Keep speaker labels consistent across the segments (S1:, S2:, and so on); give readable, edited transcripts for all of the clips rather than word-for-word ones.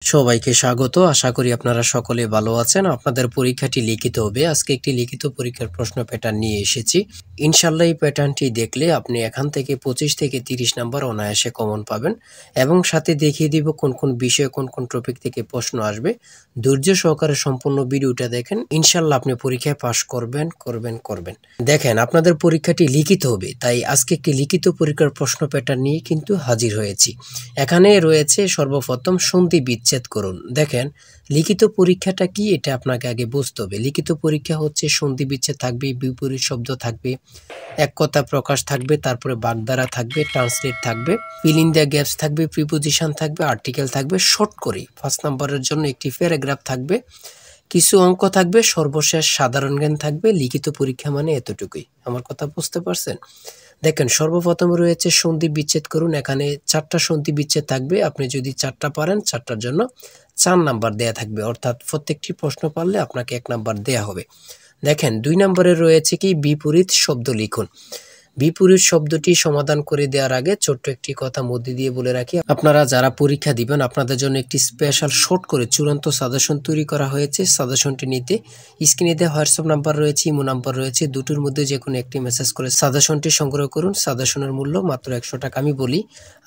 S1: সবাইকে স্বাগত। আশা করি আপনারা সকলে ভালো আছেন। আপনাদের পরীক্ষাটি লিখিত হবে। আজকে একটি লিখিত পরীক্ষার প্রশ্ন প্যাটার্ন নিয়ে এসেছি। ইনশাআল্লাহ এই প্যাটার্নটি দেখলে আপনি এখান থেকে 25 থেকে 30 নাম্বার অনায়াসে কমন পাবেন এবং সাথে দেখিয়ে দিব কোন কোন বিষয়ে কোন কোন টপিক থেকে প্রশ্ন আসবে। ধৈর্য সহকারে সম্পূর্ণ ভিডিওটা দেখেন। ইনশাআল্লাহ আপনি পরীক্ষায় পাস করবেন। দেখেন, আপনাদের পরীক্ষাটি লিখিত হবে, তাই আজকে একটি লিখিত পরীক্ষার প্রশ্ন প্যাটার্ন নিয়ে কিন্তু হাজির হয়েছি। এখানে রয়েছে সর্বপ্রথম সন্ধি বিচ্ছেদ করুন। দেখেন, লিখিত পরীক্ষাটা কি এটা আপনাকে আগে বুঝতে হবে। লিখিত পরীক্ষা হচ্ছে সন্ধি বিচ্ছেদ থাকবে, বিপরীত শব্দ থাকবে, এক কথা প্রকাশ থাকবে, তারপরে বাগধারা থাকবে, ট্রান্সলেট থাকবে, ফিল ইন দ্য গ্যাপস থাকবে, প্রিপোজিশন থাকবে, আর্টিকেল থাকবে। শর্ট করে 5 নম্বরের জন্য একটি প্যারাগ্রাফ থাকবে, কিছু অঙ্ক থাকবে, সর্বশেষ সাধারণ জ্ঞান থাকবে। লিখিত পরীক্ষা মানে এতটুকুই। আমার কথা বুঝতে পারছেন? দেখেন, সর্বপ্রথম রয়েছে সন্ধি বিচ্ছেদ করুন। এখানে 4টা সন্ধি বিচ্ছেদ থাকবে। আপনি যদি 4টা পারেন, 4টার জন্য 4 নাম্বার দেয়া থাকবে, অর্থাৎ প্রত্যেকটি প্রশ্ন পারলে আপনাকে 1 নাম্বার দেয়া হবে। দেখেন, 2 নম্বরে রয়েছে কি বিপরীত শব্দ লিখুন। বিপরীত শব্দটি সমাধান করে দেওয়ার আগে ছোট্ট একটি কথা মধ্যে দিয়ে বলে রাখি, আপনারা যারা পরীক্ষা দিবেন আপনাদের জন্য একটি স্পেশাল শর্ট করে চূড়ান্ত সাজেশন তৈরি করা হয়েছে। সাজেশনটি নিতে স্ক্রিনে দেওয়া হোয়াটসঅ্যাপ নাম্বার রয়েছে, ইমো নাম্বার রয়েছে, দুটোর মধ্যে যে কোনো একটি মেসেজ করে সাজেশনটি সংগ্রহ করুন। সাজেশনের মূল্য মাত্র 100 টাকা। আমি বলি,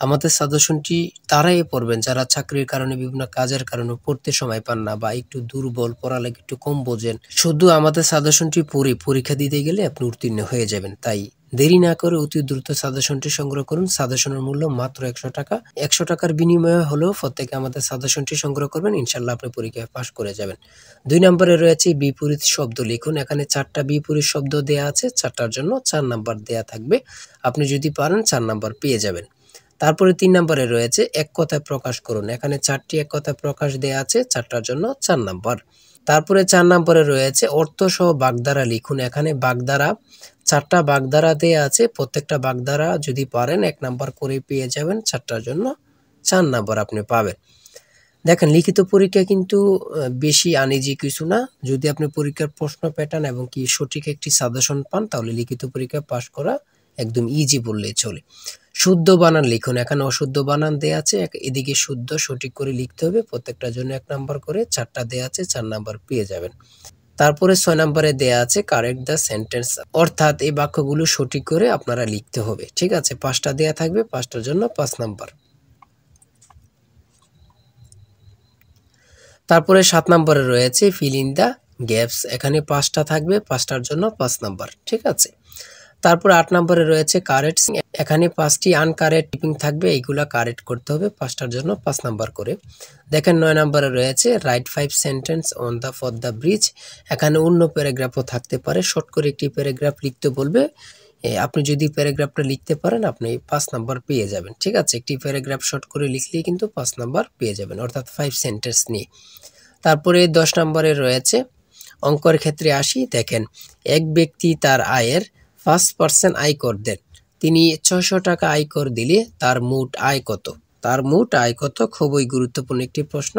S1: আমাদের সাজেশনটি তারাই পড়বেন যারা চাকরির কারণে, বিভিন্ন কাজের কারণে পড়তে সময় পান না বা একটু দুর্বল, পড়ালেখা একটু কম বোঝেন। শুধু আমাদের সাজেশনটি পড়ে পরীক্ষা দিতে গেলে আপনি উত্তীর্ণ হয়ে যাবেন। তাই দেরি না করে অতি দ্রুত সাজেশনটি সংগ্রহ করুন। সাজেশনের মূল্য মাত্র 100 টাকা। 100 টাকার বিনিময়ে হলেও প্রত্যেকে আমাদের সাজেশনটি সংগ্রহ করবেন। ইনশাআল্লাহ আপনি পরীক্ষায় পাস করে যাবেন। 2 নম্বরে রয়েছে বিপরীত শব্দ লিখুন। এখানে 4টা বিপরীত শব্দ দেয়া আছে, 4টার জন্য 4 নাম্বার দেয়া থাকবে। আপনি যদি পারেন 4 নাম্বার পেয়ে যাবেন। তারপরে 3 নম্বরে রয়েছে এক কথায় প্রকাশ করুন। এখানে 4টি এক কথায় প্রকাশ দেয়া আছে, 4টার জন্য 4 নাম্বার। তারপরে 4 নম্বরে রয়েছে অর্থ সহ বাগধারা লিখুন। এখানে বাগধারা 4টা বাগধারা দেয়া আছে, প্রত্যেকটা বাগধারা যদি পারেন 1 নাম্বার করে পেয়ে যাবেন। 4টার জন্য 4 নাম্বার আপনি পাবেন। দেখেন, লিখিত পরীক্ষা কিন্তু বেশি আনইজি কিছু না। যদি আপনি পরীক্ষার প্রশ্ন প্যাটার্ন এবং কি সঠিক একটি সাজেশন পান, তাহলে লিখিত পরীক্ষায় পাস করা একদম ইজি বললেই চলে। শুদ্ধ বানান লিখুন। এখানে অশুদ্ধ বানান দেয়া আছে, এদিকে শুদ্ধ সঠিক করে লিখতে হবে। প্রত্যেকটার জন্য 1 নাম্বার করে, 4টা দেয়া আছে, 4 নাম্বার পেয়ে যাবেন। তারপরে 6 নম্বরে দেয়া আছে কারেক্ট দ্য সেন্টেন্স, অর্থাৎ এই বাক্যগুলো সঠিক করে আপনারা লিখতে হবে। ঠিক আছে, 5টা দেয়া থাকবে, 5টার জন্য 5 নাম্বার। তারপরে 7 নম্বরে রয়েছে ফিল ইন দ্য গ্যাপস। এখানে 5টা থাকবে, 5টার জন্য 5 নাম্বার। ঠিক আছে। তারপরে 8 নম্বরে রয়েছে কারেক্ট। এখানে 5টি আনকারেক্ট টিপিং থাকবে, এইগুলা কারেক্ট করতে হবে, 5টার জন্য 5 নাম্বার করে। দেখেন, 9 নম্বরে রয়েছে right 5 sentence on the for the bridge. এখানে অন্য প্যারাগ্রাফও থাকতে পারে, শর্ট করে একটি প্যারাগ্রাফ লিখতে বলবে। আপনি যদি প্যারাগ্রাফটা লিখতে পারেন আপনি 5 নাম্বার পেয়ে যাবেন। ঠিক আছে, একটি প্যারাগ্রাফ শর্ট করে লিখলেই কিন্তু 5 নাম্বার পেয়ে যাবেন, অর্থাৎ 5 সেন্টেন্স নিয়ে। তারপরে 10 নম্বরে রয়েছে অঙ্কের ক্ষেত্রে আসি। দেখেন, এক ব্যক্তি তার আয়ের 5% আয়কর দেন। তিনি 600 টাকা আয়কর দিলে তার মোট আয় কত? তার মোট আয় কত? খুবই গুরুত্বপূর্ণ একটি প্রশ্ন।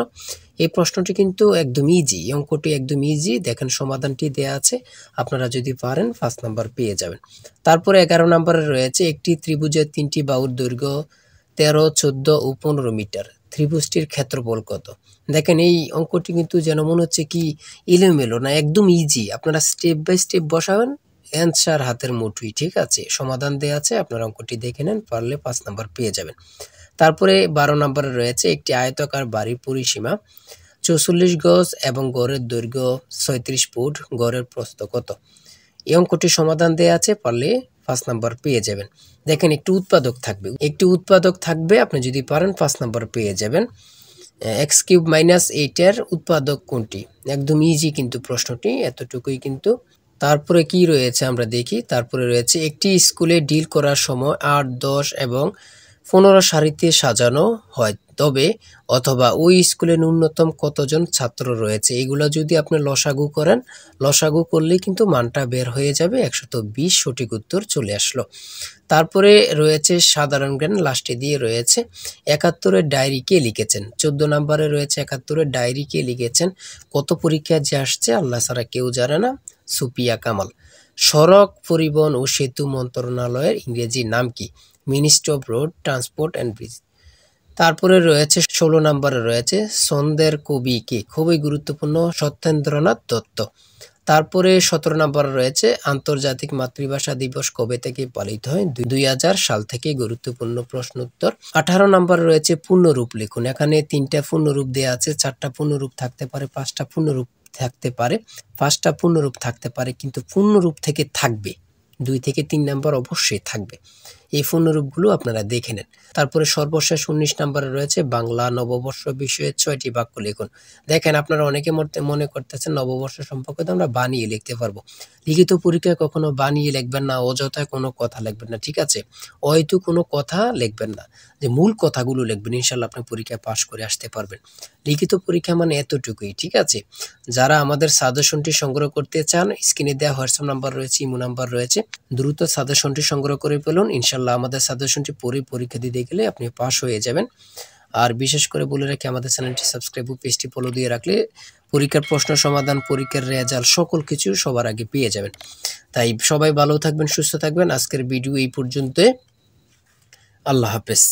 S1: এই প্রশ্নটি কিন্তু একদম ইজি, অঙ্কটি একদম ইজি। দেখেন, সমাধানটি দেয়া আছে, আপনারা যদি পারেন 5 নাম্বার পেয়ে যাবেন। তারপরে 11 নম্বরে রয়েছে একটি ত্রিভুজের 3টি বাহুর দৈর্ঘ্য 13, 14 ও 15 মিটার। ত্রিভুজটির ক্ষেত্রফল কত? দেখেন, এই অঙ্কটি কিন্তু যেন মনে হচ্ছে কি এলোমেলো না, একদম ইজি। আপনারা স্টেপ বাই স্টেপ বসাবেন, অ্যান্সার হাতের মুঠোয়। ঠিক আছে, সমাধান দেয়া আছে, আপনারা অঙ্কটি দেখে নেন, পারলে 5 নাম্বার পেয়ে যাবেন। তারপরে 12 নম্বরে রয়েছে একটি আয়তাকার বাড়ির পরিসীমা 44 গজ এবং গড়ের দৈর্ঘ্য 36 ফুট, গড়ের প্রস্থ কত? এই অঙ্কটি সমাধান দেয়া আছে, পারলে 5 নাম্বার পেয়ে যাবেন। দেখেন, একটি উৎপাদক থাকবে, আপনি যদি পারেন 5 নাম্বার পেয়ে যাবেন। x³ - 8 এর উৎপাদক কোনটি? একদম ইজি কিন্তু প্রশ্নটি, এতটুকুই কিন্তু। তারপরে কি রয়েছে আমরা দেখি। তারপরে রয়েছে একটি স্কুলে ডিল করার সময় 8, 10 এবং 15 সারিতে সাজানো হয়, তবে অথবা ওই স্কুলে ন্যূনতম কতজন ছাত্র রয়েছে? এগুলো যদি আপনি লসাগু করেন, লসাগু করলেই কিন্তু মানটা বের হয়ে যাবে, 120 সঠিক উত্তর চলে আসলো। তারপরে রয়েছে সাধারণ জ্ঞান, লাস্টে দিয়ে রয়েছে 71-এর ডায়েরি কে লিখেছেন। 14 নম্বরে রয়েছে 71-এর ডায়েরি কে লিখেছেন। কত পরীক্ষা যে আসছে আল্লাহ ছাড়া কেউ জানে না। সুপিয়া কামাল। সড়ক পরিবহন ও সেতু মন্ত্রণালয়ের ইংরেজি নাম কি? Ministry of road transport and bridge. তারপরে রয়েছে 16 নম্বরে রয়েছে ছন্দের কবি কে, খুবই গুরুত্বপূর্ণ, সত্যেন্দ্রনাথ দত্ত। তারপরে 17 নম্বরে রয়েছে আন্তর্জাতিক মাতৃভাষা দিবস কবে থেকে পালিত হয়, 2000 সাল থেকে, গুরুত্বপূর্ণ প্রশ্ন উত্তর। 18 নম্বরে রয়েছে পূর্ণরূপ লিখুন, এখানে 3টা পূর্ণরূপ দেওয়া আছে, 4টা পূর্ণরূপ থাকতে পারে, 5টা পূর্ণরূপ থাকতে পারে, 5টা পূর্ণরূপ থাকতে পারে, কিন্তু পূর্ণরূপ থেকে থাকবে 2 থেকে 3 নম্বর অবশ্যই থাকবে। এই পূর্ণরূপগুলো আপনারা দেখে নেন। তারপরে সর্বশেষ 19 নম্বরে রয়েছে বাংলা নববর্ষ বিষয়ে 6টি বাক্য লিখুন। দেখেন আপনারা অনেকে মনে করতেছেন নববর্ষ সম্পর্কে তো আমরা বানিয়ে লিখতে পারবো। লিখিত পরীক্ষায় কখনো বানিয়ে লিখবেন না, অযথায় কোনো কথা লিখবেন না, ঠিক আছে? হয়তো কোনো কথা লিখবেন না, যে মূল কথাগুলো লিখবেন, ইনশাআল্লাহ আপনি পরীক্ষায় পাস করে আসতে পারবেন। লিখিত পরীক্ষা মানে এতটুকুই, ঠিক আছে? যারা আমাদের সাজেশনটি সংগ্রহ করতে চান, স্ক্রিনে দেওয়া হোয়াটসঅ্যাপ নাম্বার রয়েছে, ইমো নাম্বার রয়েছে, দ্রুত সাজেশনটি সংগ্রহ করে ফেলুন। ইনশাআল্লাহ আমাদের সাজেশনটি পড়ে পরীক্ষা দিতে গেলে আপনি পাস হয়ে যাবেন। আর বিশেষ করে বলে রাখি, আমাদের চ্যানেলটি সাবস্ক্রাইব ও পেজটি ফলো দিয়ে রাখলে পরীক্ষার প্রশ্ন সমাধান, পরীক্ষার রেজাল্ট সকল কিছু সবার আগে পেয়ে যাবেন। তাই সবাই ভালো থাকবেন, সুস্থ থাকবেন। আজকের ভিডিও এই পর্যন্ত। আল্লাহ হাফেজ।